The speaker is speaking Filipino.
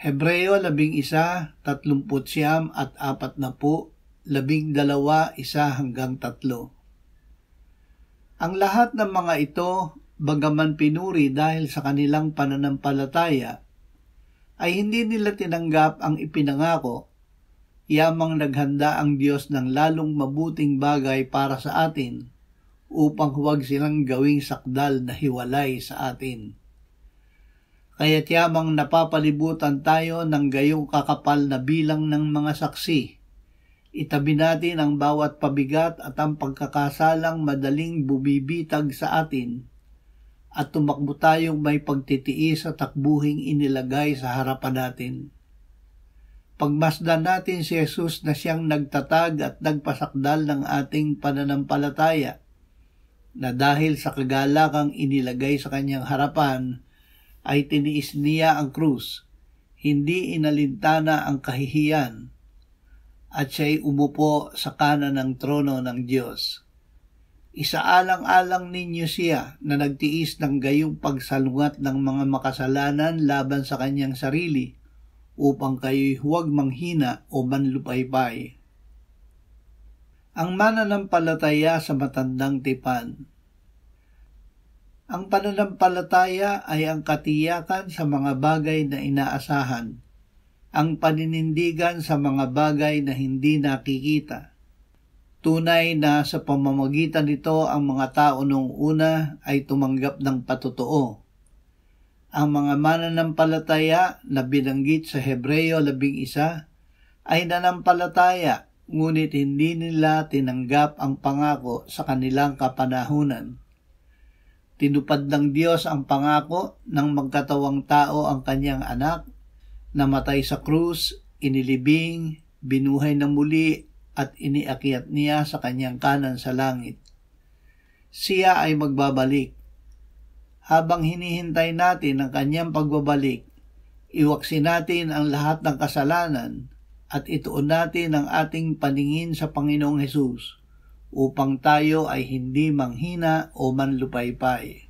Hebreo 11:39 at 40, 12:1-3. Ang lahat ng mga ito, bagaman pinuri dahil sa kanilang pananampalataya, ay hindi nila tinanggap ang ipinangako, yamang naghanda ang Diyos ng lalong mabuting bagay para sa atin upang huwag silang gawing sakdal na hiwalay sa atin. Kaya't yamang napapalibutan tayo ng gayong kakapal na bilang ng mga saksi. Itabi natin ang bawat pabigat at ang pagkakasalang madaling bumibitag sa atin at tumakbo tayong may pagtitiis sa takbuhing inilagay sa harapan natin. Pagmasdan natin si Jesus na siyang nagtatag at nagpasakdal ng ating pananampalataya, na dahil sa kagalakang inilagay sa kanyang harapan, ay tiniis niya ang krus, hindi inalintana ang kahihiyan, at siya'y umupo sa kanan ng trono ng Diyos. Isaalang-alang ninyo siya na nagtiis ng gayong pagsalungat ng mga makasalanan laban sa kanyang sarili, upang kayo'y huwag manghina o manlupaypay. Ang mananampalataya sa matandang tipan. Ang pananampalataya ay ang katiyakan sa mga bagay na inaasahan, ang paninindigan sa mga bagay na hindi nakikita. Tunay na sa pamamagitan nito ang mga tao noong una ay tumanggap ng patotoo. Ang mga mananampalataya na binanggit sa Hebreo 11 ay nanampalataya, ngunit hindi nila tinanggap ang pangako sa kanilang kapanahunan. Tinupad ng Diyos ang pangako nang magkatawang tao ang kanyang anak, namatay sa krus, inilibing, binuhay na muli at iniakyat niya sa kanyang kanan sa langit. Siya ay magbabalik. Habang hinihintay natin ang kanyang pagbabalik, iwaksin natin ang lahat ng kasalanan at ituon natin ang ating paningin sa Panginoong Hesus upang tayo ay hindi manghina o manlupaypay.